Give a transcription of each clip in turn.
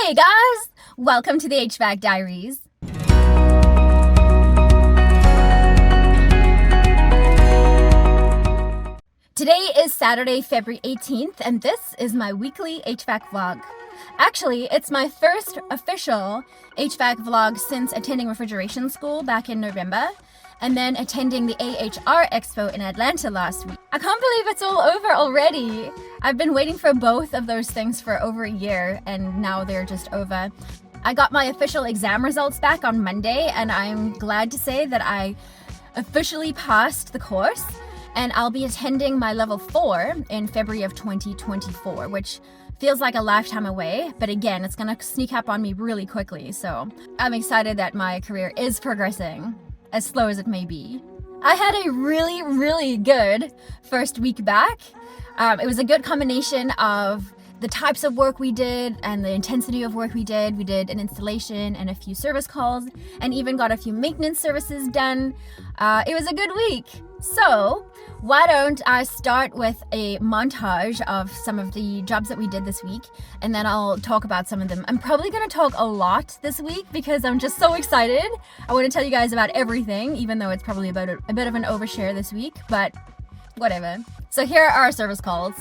Hey guys! Welcome to the HVAC Diaries. Today is Saturday, February 18th, and this is my weekly HVAC vlog. Actually, it's my first official HVAC vlog since attending refrigeration school back in November, and then attending the AHR Expo in Atlanta last week. I can't believe it's all over already. I've been waiting for both of those things for over a year, and now they're just over. I got my official exam results back on Monday, and I'm glad to say that I officially passed the course, and I'll be attending my level 4 in February of 2024, which feels like a lifetime away, but again, it's gonna sneak up on me really quickly, so I'm excited that my career is progressing, as slow as it may be. I had a really good first week back. It was a good combination of the types of work we did and the intensity of work we did. We did an installation and a few service calls and even got a few maintenance services done. It was a good week. So why don't I start with a montage of some of the jobs that we did this week, and then I'll talk about some of them. I'm probably going to talk a lot this week because I'm just so excited. I want to tell you guys about everything, even though it's probably about a bit of an overshare this week, but whatever. So here are our service calls.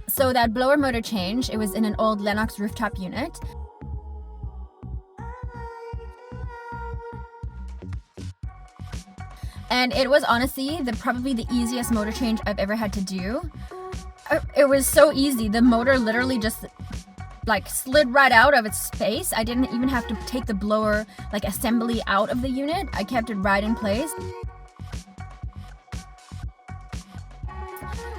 So that blower motor change, it was in an old Lennox rooftop unit. And it was honestly probably the easiest motor change I've ever had to do. It was so easy. The motor literally just like slid right out of its space. I didn't even have to take the blower like assembly out of the unit. I kept it right in place.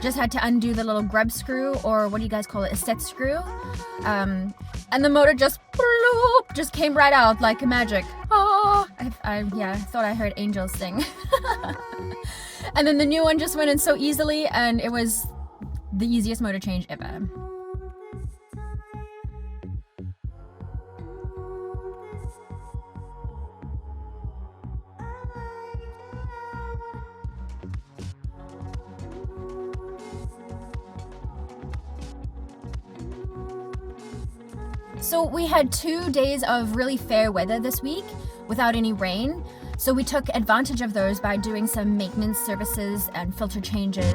Just had to undo the little grub screw, or what do you guys call it, a set screw, and the motor just came right out like magic. Oh, I thought I heard angels sing. And then the new one just went in so easily, and it was the easiest motor change ever. So we had 2 days of really fair weather this week without any rain. So we took advantage of those by doing some maintenance services and filter changes.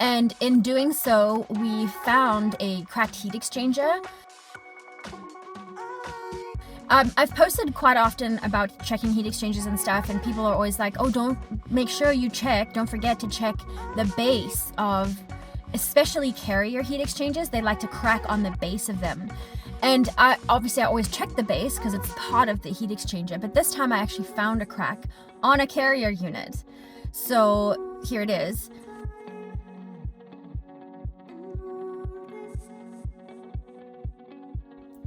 And in doing so, we found a cracked heat exchanger. I've posted quite often about checking heat exchangers and stuff, and people are always like, oh, don't forget to check the base of, especially carrier heat exchangers. They like to crack on the base of them. And I always check the base because it's part of the heat exchanger, but this time I actually found a crack on a carrier unit. So here it is.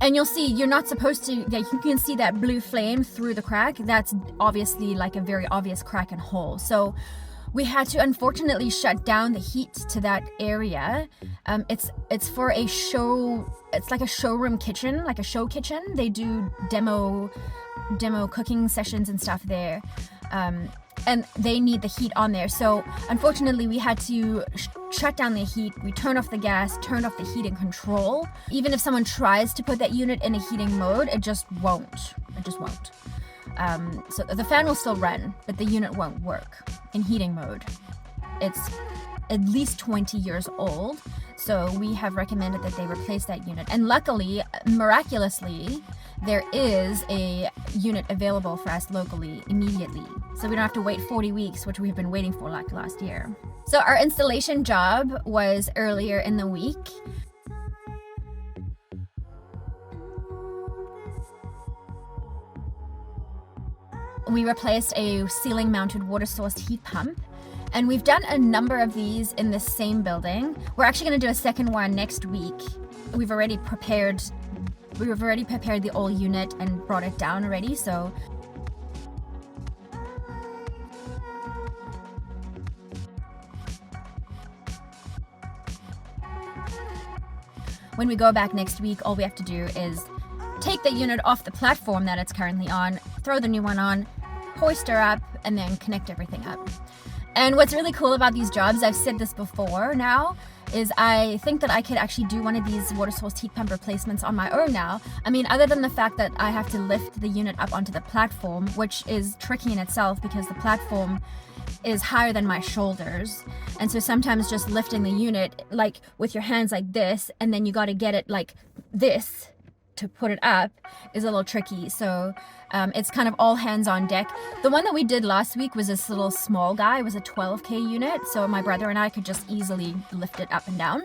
And you'll see, you're not supposed to, yeah, you can see that blue flame through the crack. That's obviously like a very obvious crack and hole. So we had to unfortunately shut down the heat to that area. It's for a show, it's like a showroom kitchen, like a show kitchen. They do demo cooking sessions and stuff there. And they need the heat on there. So unfortunately we had to shut down the heat. We turned off the gas, turned off the heating control. Even if someone tries to put that unit in a heating mode, it just won't. So the fan will still run, but the unit won't work in heating mode. It's at least 20 years old, so we have recommended that they replace that unit. And luckily, miraculously, there is a unit available for us locally immediately. So we don't have to wait 40 weeks, which we've been waiting for like last year. So our installation job was earlier in the week. We replaced a ceiling mounted water source heat pump, and we've done a number of these in the same building. We're actually going to do a second one next week. We've already prepared the old unit and brought it down already, so when we go back next week, all we have to do is take the unit off the platform that it's currently on, throw the new one on, hoist her up, and then connect everything up. And what's really cool about these jobs, I've said this before now, is I think that I could actually do one of these water source heat pump replacements on my own now. I mean, other than the fact that I have to lift the unit up onto the platform, which is tricky in itself because the platform is higher than my shoulders. And so sometimes just lifting the unit like with your hands like this, and then you got to get it like this to put it up is a little tricky. So it's kind of all hands on deck. The one that we did last week was this little small guy. It was a 12K unit, so my brother and I could just easily lift it up and down.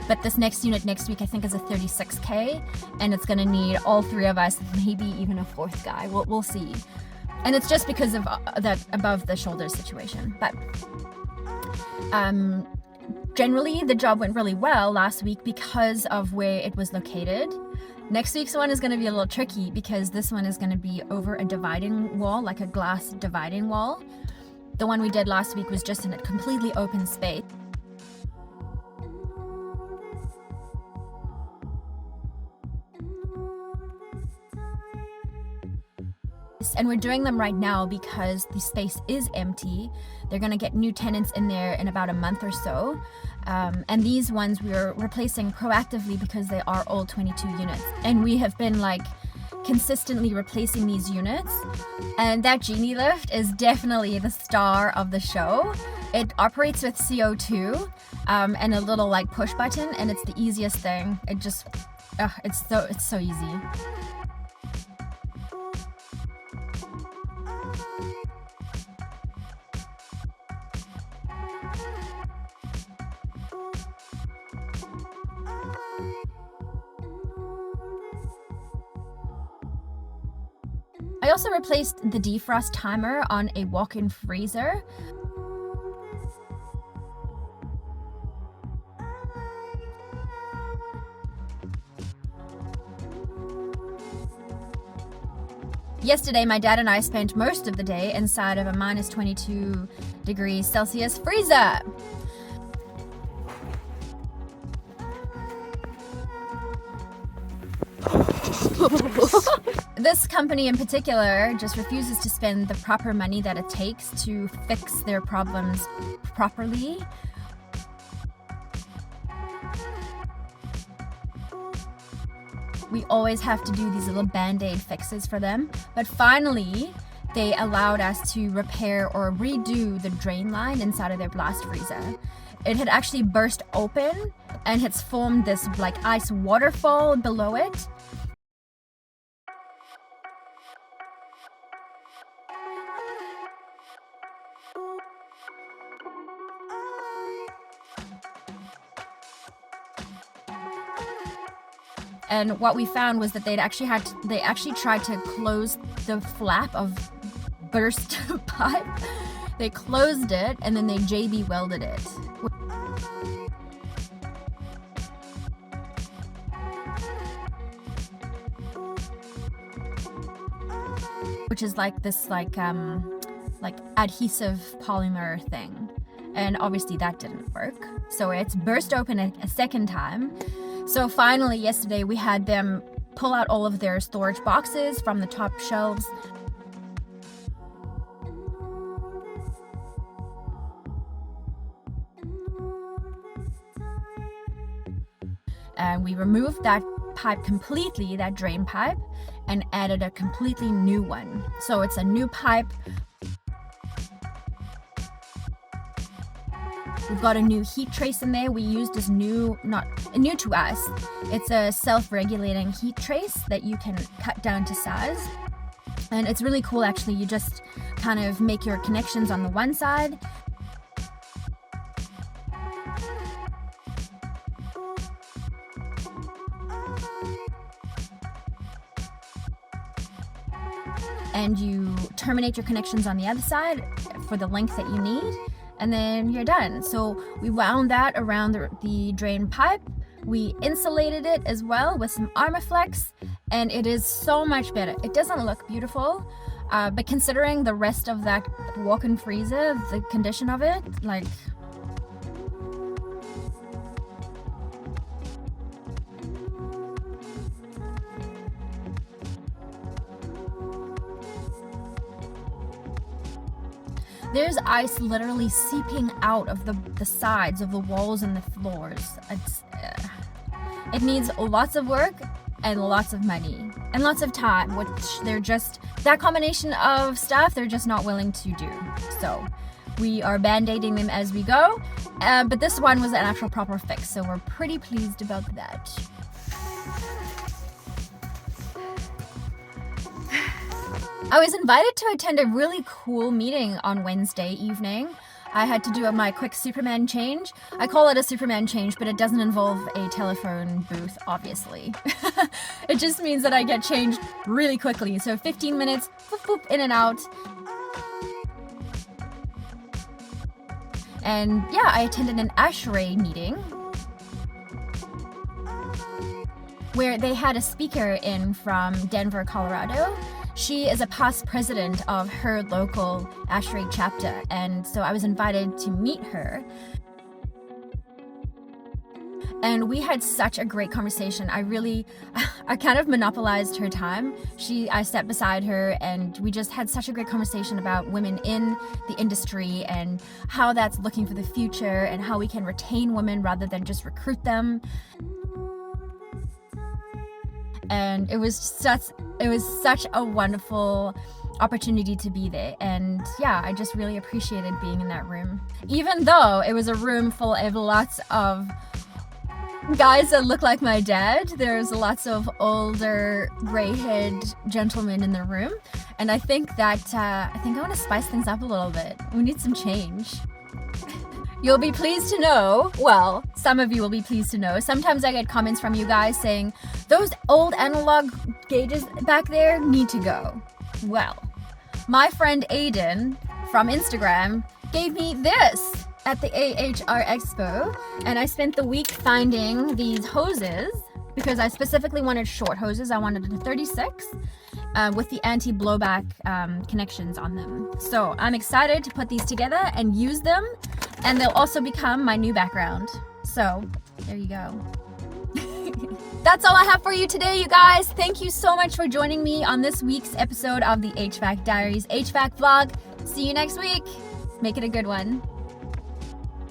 But this next unit next week I think is a 36K, and it's gonna need all three of us, maybe even a fourth guy. We'll see. And it's just because of that above the shoulders situation. But generally the job went really well last week because of where it was located. Next week's one is going to be a little tricky because this one is going to be over a dividing wall, like a glass dividing wall. The one we did last week was just in a completely open space. And we're doing them right now because the space is empty. They're going to get new tenants in there in about a month or so. And these ones we're replacing proactively because they are all 22 units. And we have been like consistently replacing these units. And that genie lift is definitely the star of the show. It operates with CO2 and a little like push button, and it's the easiest thing. It just, it's so easy. I also replaced the defrost timer on a walk-in freezer. Yesterday, my dad and I spent most of the day inside of a minus 22 degrees Celsius freezer. This company in particular just refuses to spend the proper money that it takes to fix their problems properly. we always have to do these little band-aid fixes for them. But finally, they allowed us to repair or redo the drain line inside of their blast freezer. It had actually burst open and it's formed this like ice waterfall below it. And what we found was that they actually tried to close the flap of burst pipe. They closed it and then they JB welded it. Which is like this like adhesive polymer thing. And obviously that didn't work. So it's burst open a second time. So finally yesterday we had them pull out all of their storage boxes from the top shelves. And we removed that pipe completely, that drain pipe, and added a completely new one. So it's a new pipe. We've got a new heat trace in there. We used this new to us. It's a self-regulating heat trace that you can cut down to size. And it's really cool actually. You just kind of make your connections on the one side. And you terminate your connections on the other side for the length that you need. And then you're done. So we wound that around the drain pipe. We insulated it as well with some Armaflex, and it is so much better. It doesn't look beautiful, but considering the rest of that walk-in freezer, the condition of it, like... There's ice literally seeping out of the sides of the walls and the floors. It needs lots of work and lots of money and lots of time, which they're just, that combination of stuff, they're just not willing to do. So we are band-aiding them as we go, but this one was an actual proper fix, so we're pretty pleased about that. I was invited to attend a really cool meeting on Wednesday evening. I had to do my quick Superman change. I call it a Superman change, but it doesn't involve a telephone booth, obviously. It just means that I get changed really quickly. So 15 minutes, boop, boop, in and out. And yeah, I attended an ASHRAE meeting where they had a speaker in from Denver, Colorado. She is a past president of her local ASHRAE chapter, and so I was invited to meet her. And we had such a great conversation. I kind of monopolized her time. I sat beside her and we just had such a great conversation about women in the industry and how that's looking for the future and how we can retain women rather than just recruit them. And it was such a wonderful opportunity to be there. And yeah, I just really appreciated being in that room. Even though it was a room full of lots of guys that look like my dad, there's lots of older gray-haired gentlemen in the room. And I think I want to spice things up a little bit. We need some change. You'll be pleased to know, well, some of you will be pleased to know, sometimes I get comments from you guys saying, those old analog gauges back there need to go. Well, my friend Aiden from Instagram gave me this at the AHR Expo, and I spent the week finding these hoses because I specifically wanted short hoses. I wanted a 36 with the anti-blowback connections on them. So I'm excited to put these together and use them, and they'll also become my new background. So there you go. That's all I have for you today, you guys. Thank you so much for joining me on this week's episode of the HVAC Diaries HVAC vlog. See you next week. Make it a good one.